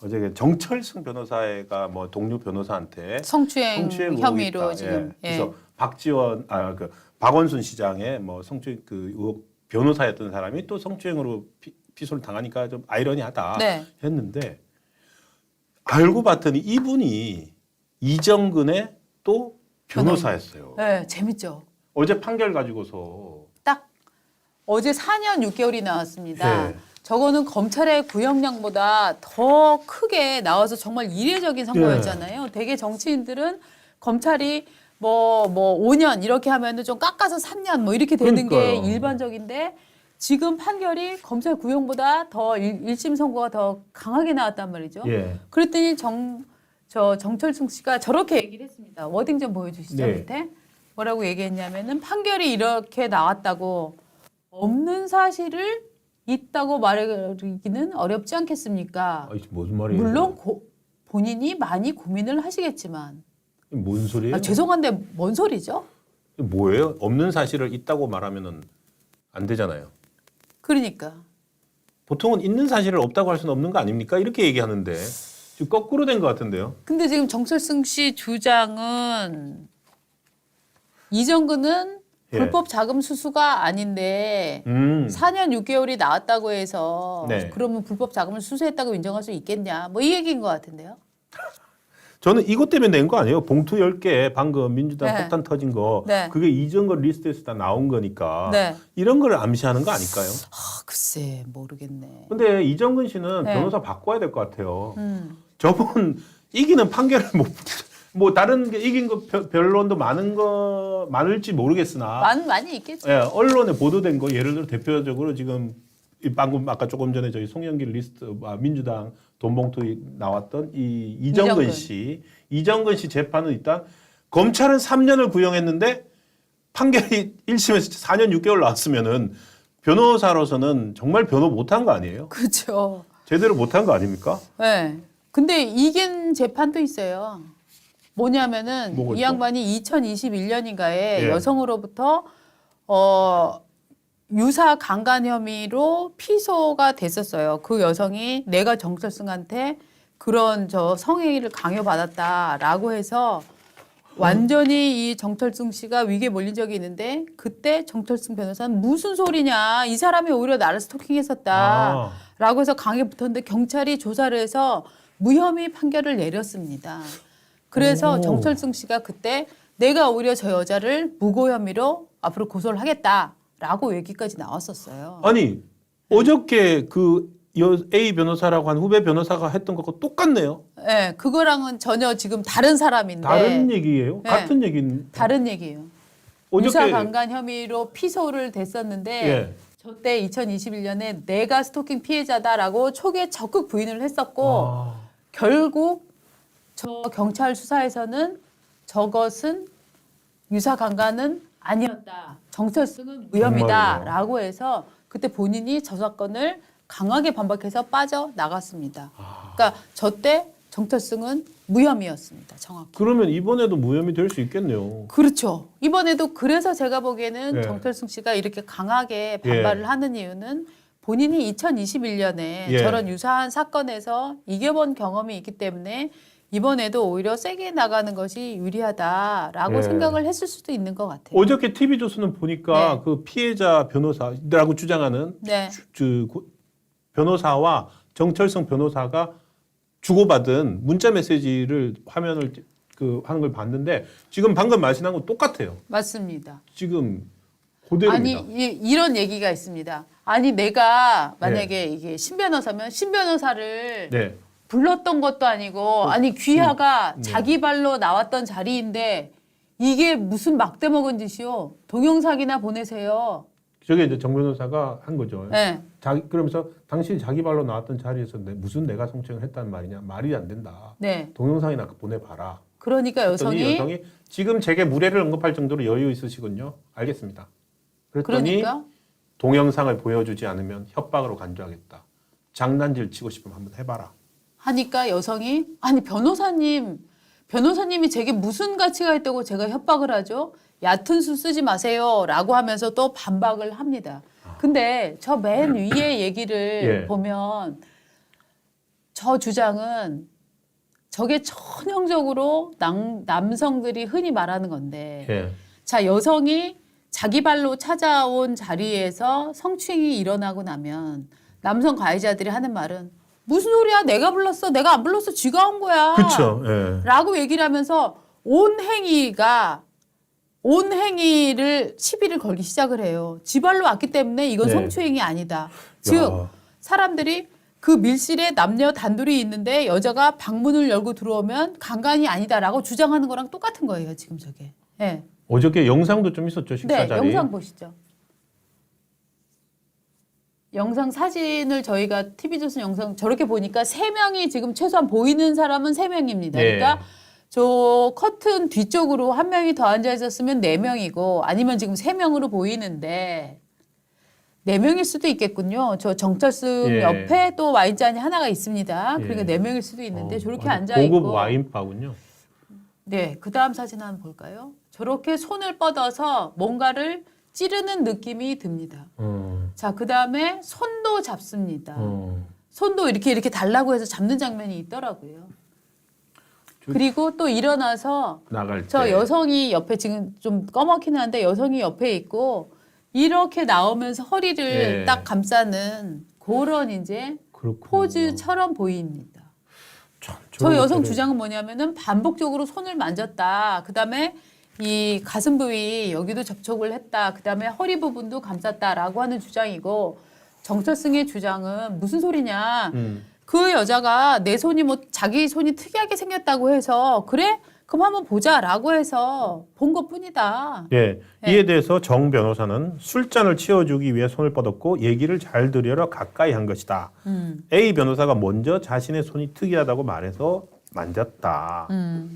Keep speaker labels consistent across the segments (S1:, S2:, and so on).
S1: 어제 그 정철승 변호사가 뭐 동료 변호사한테
S2: 성추행 혐의로
S1: 의혹이 있다.
S2: 지금.
S1: 예. 그래서 박원순 시장의 뭐 성추행 그 의혹 변호사였던 사람이 또 성추행으로 피소를 당하니까 좀 아이러니하다
S2: 네.
S1: 했는데 알고 봤더니 이분이 이정근의 또 변호사였어요.
S2: 네, 재밌죠.
S1: 어제 판결 가지고서
S2: 딱 어제 4년 6개월이 나왔습니다.
S1: 네.
S2: 저거는 검찰의 구형량보다 더 크게 나와서 정말 이례적인 선거였잖아요. 되게 정치인들은 검찰이 뭐 5년 이렇게 하면은 좀 깎아서 3년 뭐 이렇게 되는
S1: 그러니까요.
S2: 게 일반적인데 지금 판결이 검찰 구형보다 더 1심 선고가 더 강하게 나왔단 말이죠.
S1: 예.
S2: 그랬더니 정철승 씨가 저렇게 얘기를 했습니다. 워딩 좀 보여주시죠.
S1: 네.
S2: 밑에 뭐라고 얘기했냐면은 판결이 이렇게 나왔다고 없는 사실을 있다고 말하기는 어렵지 않겠습니까?
S1: 아이, 무슨 말이에요?
S2: 물론 본인이 많이 고민을 하시겠지만
S1: 뭔 소리예요?
S2: 죄송한데 뭔 소리죠?
S1: 뭐예요? 없는 사실을 있다고 말하면은 안 되잖아요.
S2: 그러니까
S1: 보통은 있는 사실을 없다고 할 수는 없는 거 아닙니까? 이렇게 얘기하는데 지금 거꾸로 된 것 같은데요.
S2: 근데 지금 정철승 씨 주장은 이정근은
S1: 예.
S2: 불법 자금 수수가 아닌데 4년 6개월이 나왔다고 해서
S1: 네.
S2: 그러면 불법 자금을 수수했다고 인정할 수 있겠냐? 뭐 이 얘기인 것 같은데요.
S1: 저는 이것 때문에 낸 거 아니에요. 봉투 10개 방금 민주당
S2: 네.
S1: 폭탄 터진 거
S2: 네.
S1: 그게 이정근 리스트에서 다 나온 거니까
S2: 네.
S1: 이런 걸 암시하는 거 아닐까요?
S2: 글쎄 모르겠네.
S1: 근데 이정근 씨는
S2: 네.
S1: 변호사 바꿔야 될 것 같아요. 저분 이기는 판결을 뭐 다른 게 이긴 거 변론도 많을지 모르겠으나
S2: 많이 있겠죠.
S1: 예, 언론에 보도된 거 예를 들어 대표적으로 지금 방금 아까 조금 전에 저희 송영길 리스트 민주당 돈봉투 나왔던 이 이정근 씨 재판은 일단 검찰은 3년을 구형했는데 판결이 1심에서 4년 6개월 나왔으면은 변호사로서는 정말 변호 못한 거 아니에요?
S2: 그렇죠.
S1: 제대로 못한 거 아닙니까?
S2: 네. 근데 이긴 재판도 있어요. 뭐냐면은
S1: 뭐가
S2: 이
S1: 있죠?
S2: 양반이 2021년인가에
S1: 예.
S2: 여성으로부터 유사 강간 혐의로 피소가 됐었어요. 그 여성이 내가 정철승한테 그런 성행위를 강요받았다라고 해서 완전히 이 정철승 씨가 위기에 몰린 적이 있는데 그때 정철승 변호사는 무슨 소리냐. 이 사람이 오히려 나를 스토킹했었다. 라고 해서 강에 붙었는데 경찰이 조사를 해서 무혐의 판결을 내렸습니다. 그래서
S1: 오.
S2: 정철승 씨가 그때 내가 오히려 저 여자를 무고 혐의로 앞으로 고소를 하겠다라고 얘기까지 나왔었어요.
S1: 아니 어저께 그 A 변호사라고 한 후배 변호사가 했던 것과 똑같네요.
S2: 네, 그거랑은 전혀 지금 다른 사람인데.
S1: 다른 얘기예요?
S2: 네.
S1: 같은 얘기는
S2: 다른 얘기예요.
S1: 어저께
S2: 유사 강간 혐의로 피소를 됐었는데
S1: 예.
S2: 저때 2021년에 내가 스토킹 피해자다라고 초기에 적극 부인을 했었고 결국 저 경찰 수사에서는 저것은 유사 강간은 아니었다. 정철승은 무혐의다라고 해서 그때 본인이 저 사건을 강하게 반박해서 빠져나갔습니다. 그러니까 저때 정철승은 무혐의였습니다. 정확히.
S1: 그러면 이번에도 무혐의 될 수 있겠네요.
S2: 그렇죠. 이번에도 그래서 제가 보기에는
S1: 예.
S2: 정철승 씨가 이렇게 강하게 반발을 하는 이유는 본인이 2021년에
S1: 예.
S2: 저런 유사한 사건에서 이겨본 경험이 있기 때문에 이번에도 오히려 세게 나가는 것이 유리하다라고
S1: 예.
S2: 생각을 했을 수도 있는 것 같아요.
S1: 어저께 TV조선은 보니까
S2: 네.
S1: 그 피해자 변호사라고 주장하는
S2: 네.
S1: 변호사와 정철승 변호사가 주고받은 문자 메시지를 화면을 하는 걸 봤는데 지금 방금 말씀한 건 똑같아요.
S2: 맞습니다.
S1: 지금 그대로입니다.
S2: 아니 이런 얘기가 있습니다. 아니 내가 만약에 이게 신 변호사면 신 변호사를
S1: 네.
S2: 불렀던 것도 아니고 아니 귀하가
S1: 네.
S2: 자기 발로 나왔던 자리인데 이게 무슨 막대 먹은 짓이요. 동영상이나 보내세요.
S1: 저게 이제 정 변호사가 한 거죠.
S2: 네.
S1: 그러면서 당신이 자기 발로 나왔던 자리에서 무슨 내가 성추행을 했다는 말이냐. 말이 안 된다.
S2: 네.
S1: 동영상이나 보내봐라.
S2: 그러니까
S1: 그랬더니 여성이 지금 제게 무례를 언급할 정도로 여유 있으시군요. 알겠습니다. 그랬더니
S2: 그러니까
S1: 동영상을 보여주지 않으면 협박으로 간주하겠다. 장난질 치고 싶으면 한번 해봐라.
S2: 하니까 여성이 아니 변호사님이 제게 무슨 가치가 있다고 제가 협박을 하죠? 얕은 수 쓰지 마세요라고 하면서 또 반박을 합니다. 근데 저 맨 위에 얘기를
S1: 예.
S2: 보면 저 주장은 저게 전형적으로 남성들이 흔히 말하는 건데
S1: 예.
S2: 자 여성이 자기 발로 찾아온 자리에서 성추행이 일어나고 나면 남성 가해자들이 하는 말은 무슨 소리야 내가 불렀어 내가 안 불렀어 쥐가 한 거야
S1: 그렇죠. 예.
S2: 라고 얘기를 하면서 온 행위를 시비를 걸기 시작을 해요. 지 발로 왔기 때문에 이건
S1: 네.
S2: 성추행이 아니다. 즉
S1: 야.
S2: 사람들이 그 밀실에 남녀 단둘이 있는데 여자가 방문을 열고 들어오면 강간이 아니다라고 주장하는 거랑 똑같은 거예요. 지금 저게. 네.
S1: 어저께 영상도 좀 있었죠. 식사
S2: 네,
S1: 자리.
S2: 영상 보시죠. 영상 사진을 저희가 TV조선 영상 저렇게 보니까 3명이 지금 최소한 보이는 사람은 3명입니다.
S1: 네.
S2: 그러니까 저 커튼 뒤쪽으로 한 명이 더 앉아 있었으면 4명이고 아니면 지금 3명으로 보이는데 4명일 수도 있겠군요. 저 정철승
S1: 예.
S2: 옆에 또 와인잔이 하나가 있습니다.
S1: 예.
S2: 그러니까 4명일 수도 있는데 저렇게
S1: 아주
S2: 앉아 있고
S1: 고급 와인바군요.
S2: 네, 그 다음 사진 한번 볼까요? 저렇게 손을 뻗어서 뭔가를 찌르는 느낌이 듭니다. 자, 그 다음에 손도 잡습니다. 손도 이렇게 달라고 해서 잡는 장면이 있더라고요. 그리고 또 일어나서
S1: 나갈
S2: 저
S1: 때.
S2: 여성이 옆에 지금 좀 꺼먹히는 한데 여성이 옆에 있고 이렇게 나오면서 허리를
S1: 예.
S2: 딱 감싸는 그런 이제
S1: 그렇군요.
S2: 포즈처럼 보입니다.
S1: 참,
S2: 저
S1: 저런
S2: 여성
S1: 것들을-
S2: 주장은 뭐냐면은 반복적으로 손을 만졌다. 그다음에 이 가슴 부위 여기도 접촉을 했다. 그다음에 허리 부분도 감쌌다라고 하는 주장이고 정철승의 주장은 무슨 소리냐? 그 여자가 내 손이 뭐 자기 손이 특이하게 생겼다고 해서 그래? 그럼 한번 보자라고 해서 본 것뿐이다.
S1: 예,
S2: 네.
S1: 이에 대해서 정 변호사는 술잔을 치워주기 위해 손을 뻗었고 얘기를 잘 들으려 가까이 한 것이다. A 변호사가 먼저 자신의 손이 특이하다고 말해서 만졌다.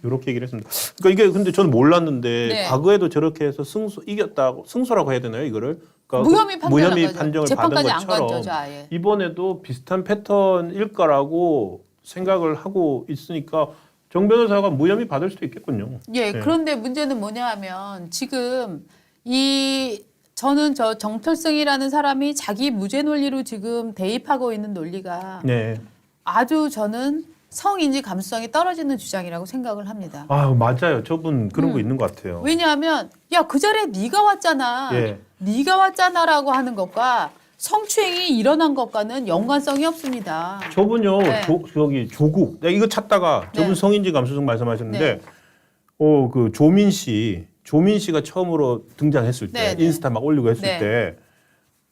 S1: 이렇게 얘기를 했습니다. 그러니까 이게 근데 저는 몰랐는데
S2: 네.
S1: 과거에도 저렇게 해서 이겼다고 승소라고 해야 되나요 이거를? 그러니까
S2: 무혐의 판결한
S1: 무혐의
S2: 거죠.
S1: 판정을
S2: 재판까지
S1: 받은
S2: 안 간
S1: 것처럼
S2: 거죠, 아예.
S1: 이번에도 비슷한 패턴일 거라고 생각을 하고 있으니까 정 변호사가 무혐의 받을 수도 있겠군요.
S2: 예,
S1: 네.
S2: 그런데 문제는 뭐냐 하면 지금 저는 저 정철승이라는 사람이 자기 무죄 논리로 지금 대입하고 있는 논리가
S1: 네.
S2: 아주 저는 성인지 감수성이 떨어지는 주장이라고 생각을 합니다.
S1: 아 맞아요. 저분 그런 거 있는 것 같아요.
S2: 왜냐하면 야, 그 자리에 네가 왔잖아.
S1: 예.
S2: 네가 왔잖아라고 하는 것과 성추행이 일어난 것과는 연관성이 없습니다.
S1: 저분요,
S2: 네.
S1: 저기 조국. 내가 이거 찾다가 저분
S2: 네.
S1: 성인지 감수성 말씀하셨는데,
S2: 네.
S1: 그 조민 씨가 처음으로 등장했을 때,
S2: 네, 네.
S1: 인스타 막 올리고 했을
S2: 네.
S1: 때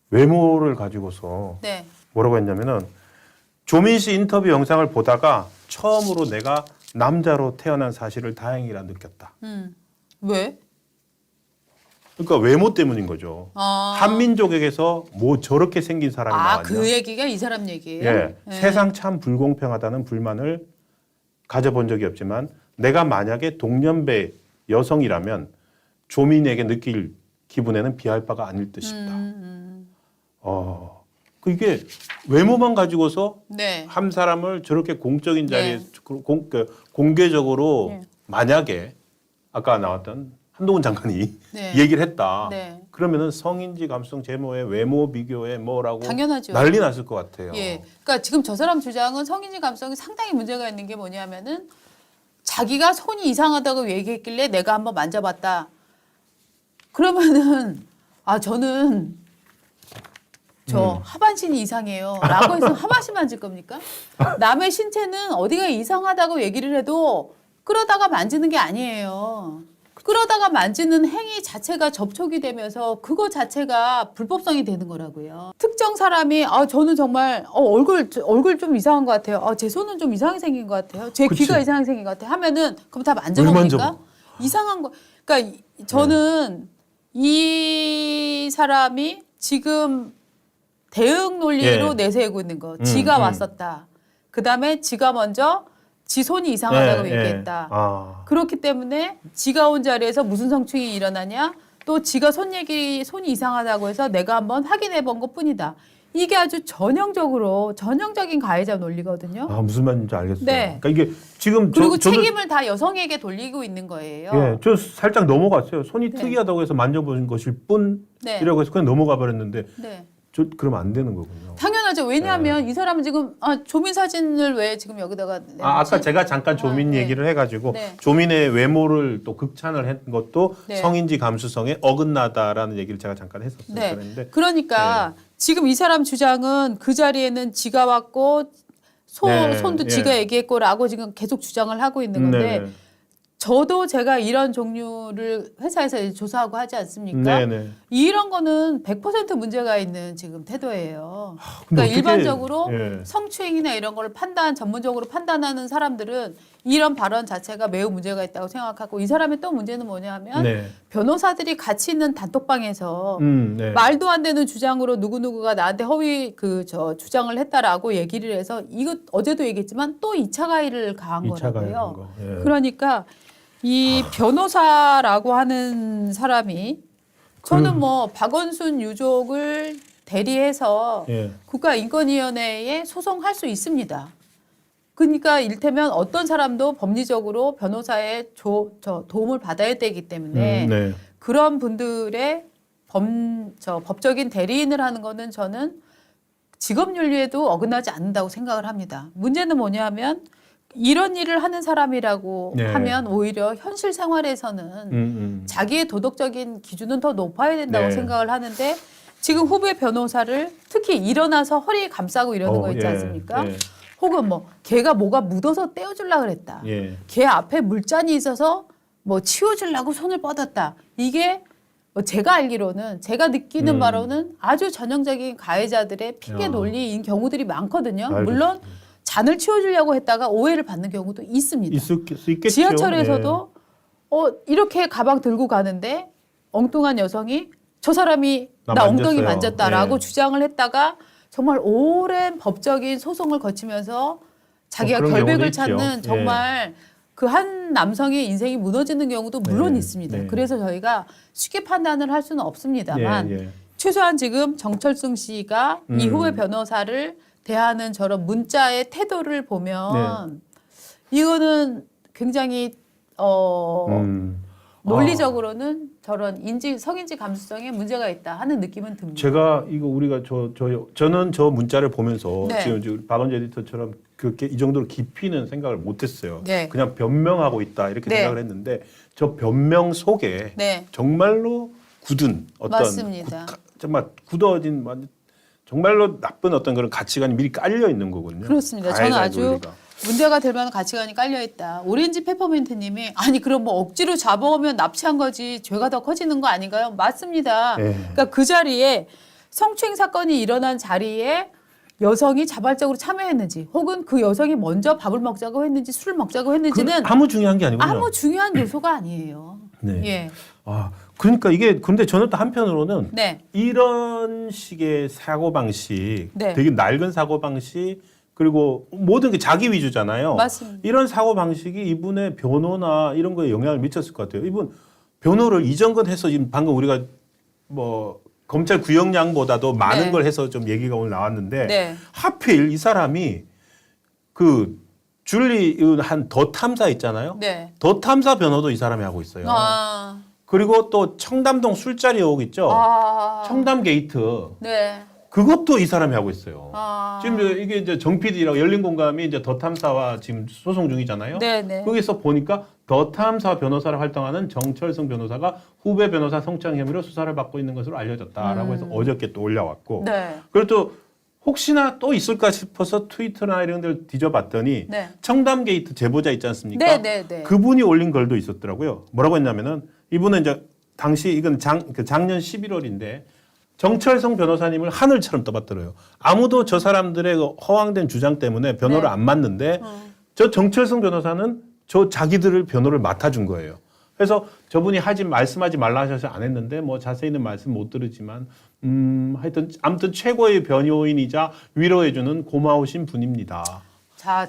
S1: 외모를 가지고서
S2: 네.
S1: 뭐라고 했냐면은 조민 씨 인터뷰 영상을 보다가 처음으로 내가 남자로 태어난 사실을 다행이라 느꼈다.
S2: 왜?
S1: 그러니까 외모 때문인 거죠.
S2: 아.
S1: 한민족에게서 뭐 저렇게 생긴 사람이 나왔냐.
S2: 그 얘기가 이 사람 얘기예요?
S1: 예,
S2: 네.
S1: 세상 참 불공평하다는 불만을 가져본 적이 없지만 내가 만약에 동년배 여성이라면 조민에게 느낄 기분에는 비할 바가 아닐 듯 싶다. 이게 외모만 가지고서
S2: 네.
S1: 한 사람을 저렇게 공적인 자리에
S2: 네.
S1: 공개적으로
S2: 네.
S1: 만약에 아까 나왔던 한동훈 장관이
S2: 네.
S1: 얘기를 했다.
S2: 네.
S1: 그러면은 성인지 감수성 제모에 외모 비교에 뭐라고
S2: 당연하죠.
S1: 난리 났을 것 같아요.
S2: 예. 그러니까 지금 저 사람 주장은 성인지 감성이 상당히 문제가 있는 게 뭐냐면은 자기가 손이 이상하다고 얘기했길래 내가 한번 만져봤다. 그러면은 저는 저 하반신이 이상해요. 라고 해서 하반신 만질 겁니까? 남의 신체는 어디가 이상하다고 얘기를 해도 끌어다가 만지는 게 아니에요. 끌어다가 만지는 행위 자체가 접촉이 되면서 그거 자체가 불법성이 되는 거라고요. 특정 사람이 저는 정말 얼굴 좀 이상한 것 같아요. 제 손은 좀 이상하게 생긴 것 같아요. 제
S1: 그치.
S2: 귀가 이상하게 생긴 것 같아요. 하면은 그럼 다
S1: 왜
S2: 만져봅니까?
S1: 만져봐?
S2: 이상한 거. 그러니까 저는 이 사람이 지금 대응 논리로
S1: 예.
S2: 내세우고 있는 거. 지가 왔었다. 그다음에 지가 먼저 지 손이 이상하다고 얘기했다. 그렇기 때문에 지가 온 자리에서 무슨 성추행이 일어나냐? 또 지가 손이 이상하다고 해서 내가 한번 확인해 본 것뿐이다. 이게 아주 전형적인 가해자 논리거든요.
S1: 무슨 말인지 알겠어요.
S2: 네.
S1: 그러니까 이게 지금
S2: 그리고
S1: 저도
S2: 책임을 다 여성에게 돌리고 있는 거예요.
S1: 예, 저 살짝 넘어갔어요. 손이
S2: 네.
S1: 특이하다고 해서 만져본 것일
S2: 네.
S1: 뿐이라고 해서 그냥 넘어가 버렸는데
S2: 네.
S1: 그러면 안 되는 거군요.
S2: 당연하죠. 당연하죠. 왜냐하면 이 사람은 지금 조민 사진을 왜 지금 여기다가 내놨지?
S1: 아까 제가 잠깐 조민
S2: 네.
S1: 얘기를 해가지고
S2: 네.
S1: 조민의 외모를 또 극찬을 한 것도
S2: 네.
S1: 성인지 감수성에 어긋나다라는 얘기를 제가 잠깐 했었어요.
S2: 네.
S1: 그런데
S2: 그러니까 지금 이 사람 주장은 그 자리에는 지가 왔고
S1: 네.
S2: 손도
S1: 예.
S2: 지가 얘기했고라고 지금 계속 주장을 하고 있는 건데
S1: 네.
S2: 저도 제가 이런 종류를 회사에서 이제 조사하고 하지 않습니까?
S1: 네네.
S2: 이런 거는 100% 문제가 있는 지금 태도예요.
S1: 근데
S2: 그러니까
S1: 어떻게-
S2: 일반적으로
S1: 예.
S2: 성추행이나 이런 걸 전문적으로 판단하는 사람들은 이런 발언 자체가 매우 문제가 있다고 생각하고 이 사람의 또 문제는 뭐냐면
S1: 네.
S2: 변호사들이 같이 있는 단톡방에서
S1: 네.
S2: 말도 안 되는 주장으로 누구누구가 나한테 허위 주장을 했다라고 얘기를 해서 이거 어제도 얘기했지만 또 2차 가해를 가한
S1: 2차 가해한
S2: 거라고요.
S1: 거. 예.
S2: 그러니까 이 변호사라고 하는 사람이 저는 뭐 박원순 유족을 대리해서
S1: 예.
S2: 국가인권위원회에 소송할 수 있습니다. 그러니까 일테면 어떤 사람도 법리적으로 변호사의 도움을 받아야 되기 때문에
S1: 네.
S2: 그런 분들의 법적인 대리인을 하는 거는 저는 직업윤리에도 어긋나지 않는다고 생각을 합니다. 문제는 뭐냐면 이런 일을 하는 사람이라고
S1: 네.
S2: 하면 오히려 현실 생활에서는 자기의 도덕적인 기준은 더 높아야 된다고
S1: 네.
S2: 생각을 하는데 지금 후배 변호사를 특히 일어나서 허리 감싸고 이러는 거 있지
S1: 예.
S2: 않습니까?
S1: 예.
S2: 혹은 뭐 걔가 뭐가 묻어서 떼어주려고 그랬다.
S1: 예.
S2: 걔 앞에 물잔이 있어서 뭐 치워주려고 손을 뻗었다. 이게 뭐 제가 알기로는 제가 느끼는 바로는 아주 전형적인 가해자들의 핑계
S1: 야.
S2: 논리인 경우들이 많거든요.
S1: 알겠습니다.
S2: 물론 잔을 치워주려고 했다가 오해를 받는 경우도 있습니다.
S1: 있을 수 있겠죠.
S2: 지하철에서도 이렇게 가방 들고 가는데 엉뚱한 여성이 저 사람이
S1: 나
S2: 나 엉덩이
S1: 만졌어요.
S2: 만졌다라고
S1: 예.
S2: 주장을 했다가 정말 오랜 법적인 소송을 거치면서 자기가
S1: 그런
S2: 결백을
S1: 경우도
S2: 찾는
S1: 있죠.
S2: 정말 그 한 남성의 인생이 무너지는 경우도 물론
S1: 네.
S2: 있습니다.
S1: 네.
S2: 그래서 저희가 쉽게 판단을 할 수는 없습니다만
S1: 예. 예.
S2: 최소한 지금 정철승 씨가 이후의 변호사를 대하는 저런 문자의 태도를 보면 이거는 굉장히 논리적으로는 저런 성인지 감수성에 문제가 있다 하는 느낌은 듭니다.
S1: 제가 이거 우리가 저는 저 문자를 보면서
S2: 네.
S1: 지금 박원재 에디터처럼 그렇게 이 정도로 깊이는 생각을 못했어요.
S2: 네.
S1: 그냥 변명하고 있다 이렇게
S2: 네.
S1: 생각을 했는데 저 변명 속에
S2: 네.
S1: 정말로 굳은 어떤
S2: 맞습니다.
S1: 정말 굳어진 정말로 나쁜 어떤 그런 가치관이 미리 깔려 있는 거거든요.
S2: 그렇습니다. 저는
S1: 가해자의
S2: 아주
S1: 논리가.
S2: 문제가 될 만한 가치관이 깔려 있다. 오렌지 페퍼민트님이 아니 그럼 뭐 억지로 잡아오면 납치한 거지 죄가 더 커지는 거 아닌가요? 맞습니다.
S1: 예.
S2: 그러니까 그 자리에 성추행 사건이 일어난 자리에 여성이 자발적으로 참여했는지 혹은 그 여성이 먼저 밥을 먹자고 했는지 술을 먹자고 했는지는
S1: 아무 중요한 게 아니군요.
S2: 아무 중요한 요소가 아니에요.
S1: 네.
S2: 예.
S1: 그러니까 이게 근데 저는 또 한편으로는
S2: 네.
S1: 이런 식의 사고 방식,
S2: 네.
S1: 되게 낡은 사고 방식 그리고 모든 게 자기 위주잖아요.
S2: 맞습니다.
S1: 이런 사고 방식이 이분의 변호나 이런 거에 영향을 미쳤을 것 같아요. 이분 변호를 이정근 해서 지금 방금 우리가 뭐 검찰 구형량보다도 많은
S2: 네.
S1: 걸 해서 좀 얘기가 오늘 나왔는데
S2: 네.
S1: 하필 이 사람이 그 줄리 한 더 탐사 있잖아요.
S2: 네.
S1: 더 탐사 변호도 이 사람이 하고 있어요. 그리고 또 청담동 술자리 의혹 있죠. 청담 게이트.
S2: 네.
S1: 그것도 이 사람이 하고 있어요.
S2: 아.
S1: 지금 이게 이제 정 PD라고 열린 공감이 이제 더 탐사와 지금 소송 중이잖아요.
S2: 네네.
S1: 거기서 보니까 더 탐사 변호사를 활동하는 정철승 변호사가 후배 변호사 성추행 혐의로 수사를 받고 있는 것으로 알려졌다라고 해서 어저께 또 올려왔고.
S2: 네.
S1: 그리고 또 혹시나 또 있을까 싶어서 트위터나 이런 데를 뒤져봤더니
S2: 네.
S1: 청담 게이트 제보자 있지 않습니까?
S2: 네네네.
S1: 그분이 올린 글도 있었더라고요. 뭐라고 했냐면은 이분은 이제 당시 이건 작년 11월인데 정철성 변호사님을 하늘처럼 떠받들어요. 아무도 저 사람들의 그 허황된 주장 때문에 변호를
S2: 네.
S1: 안 맡는데 저 정철성 변호사는 저 자기들을 변호를 맡아준 거예요. 그래서 저분이 말씀하지 말라 하셔서 안 했는데 뭐 자세히는 말씀 못 들으지만 하여튼 아무튼 최고의 변호인이자 위로해주는 고마우신 분입니다.
S2: 자,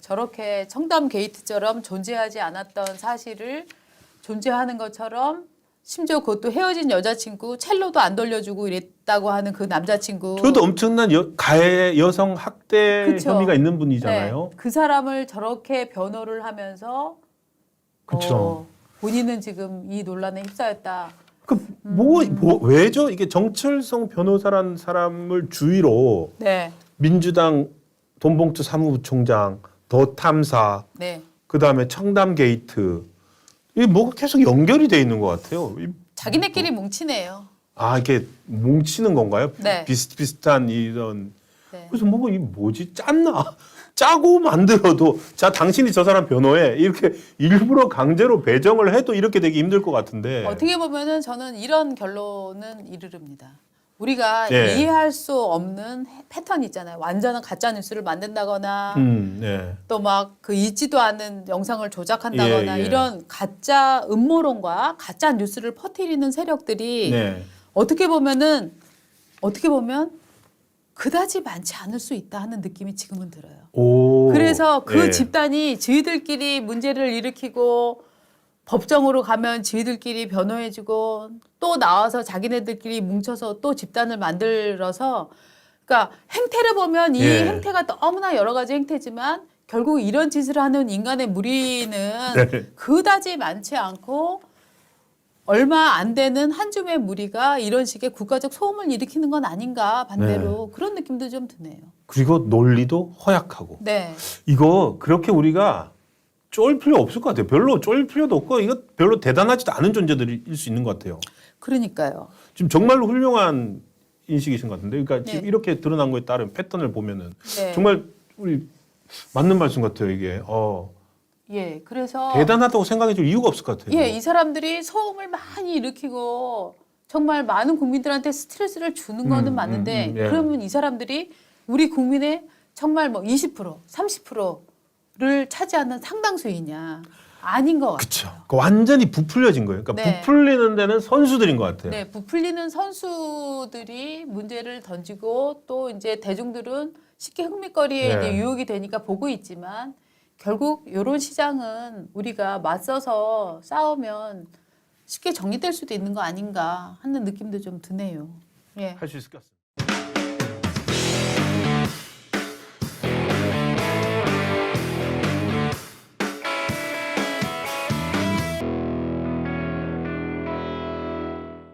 S2: 저렇게 청담 게이트처럼 존재하지 않았던 사실을 존재하는 것처럼 심지어 그것도 헤어진 여자친구 첼로도 안 돌려주고 이랬다고 하는 그 남자친구.
S1: 저도 엄청난 가해 여성 학대
S2: 그쵸.
S1: 혐의가 있는 분이잖아요.
S2: 네. 그 사람을 저렇게 변호를 하면서
S1: 그쵸.
S2: 본인은 지금 이 논란에 휩싸였다.
S1: 왜죠? 이게 정철성 변호사라는 사람을 주위로
S2: 네.
S1: 민주당 돈봉투 사무부총장, 더 탐사,
S2: 네.
S1: 그다음에 청담 게이트 이 뭐가 계속 연결이 돼 있는 것 같아요.
S2: 자기네끼리 뭉치네요.
S1: 이렇게 뭉치는 건가요?
S2: 네.
S1: 비슷비슷한 이런.
S2: 네.
S1: 그래서 이 뭐지? 짰나? 짜고 만들어도 자 당신이 저 사람 변호해 이렇게 일부러 강제로 배정을 해도 이렇게 되기 힘들 것 같은데.
S2: 어떻게 보면은 저는 이런 결론은 이르릅니다. 우리가
S1: 네.
S2: 이해할 수 없는 패턴 있잖아요. 완전한 가짜 뉴스를 만든다거나
S1: 네.
S2: 또 막 그 있지도 않은 영상을 조작한다거나
S1: 예, 예.
S2: 이런 가짜 음모론과 가짜 뉴스를 퍼뜨리는 세력들이
S1: 네.
S2: 어떻게 보면 그다지 많지 않을 수 있다 하는 느낌이 지금은 들어요.
S1: 오.
S2: 그래서 그
S1: 예.
S2: 집단이 저희들끼리 문제를 일으키고 법정으로 가면 저희들끼리 변호해주고 또 나와서 자기네들끼리 뭉쳐서 또 집단을 만들어서 그러니까 행태를 보면 이
S1: 예.
S2: 행태가 너무나 여러 가지 행태지만 결국 이런 짓을 하는 인간의 무리는
S1: 네.
S2: 그다지 많지 않고 얼마 안 되는 한 줌의 무리가 이런 식의 국가적 소음을 일으키는 건 아닌가 반대로 그런 느낌도 좀 드네요.
S1: 그리고 논리도 허약하고.
S2: 네.
S1: 이거 그렇게 우리가 쫄 필요 없을 것 같아요. 별로 쫄 필요도 없고 이거 별로 대단하지도 않은 존재들일 수 있는 것 같아요.
S2: 그러니까요.
S1: 지금 정말로 훌륭한 인식이신 것 같은데, 그러니까
S2: 네.
S1: 지금 이렇게 드러난 거에 따른 패턴을 보면은
S2: 네.
S1: 정말 우리 맞는 말씀 같아요. 이게
S2: 예. 그래서
S1: 대단하다고 생각해줄 이유가 없을 것 같아요.
S2: 예, 이 사람들이 소음을 많이 일으키고 정말 많은 국민들한테 스트레스를 주는 거는 맞는데
S1: 예.
S2: 그러면 이 사람들이 우리 국민의 정말 뭐 20%, 30%를 차지하는 상당수이냐? 아닌 것 같아요.
S1: 그렇죠. 완전히 부풀려진 거예요. 그러니까
S2: 네.
S1: 부풀리는 데는 선수들인 것 같아요.
S2: 네, 부풀리는 선수들이 문제를 던지고 또 이제 대중들은 쉽게 흥미거리에
S1: 네.
S2: 이제 유혹이 되니까 보고 있지만 결국 이런 시장은 우리가 맞서서 싸우면 쉽게 정리될 수도 있는 거 아닌가 하는 느낌도 좀 드네요. 예.
S1: 할 수 있을 것 같습니다.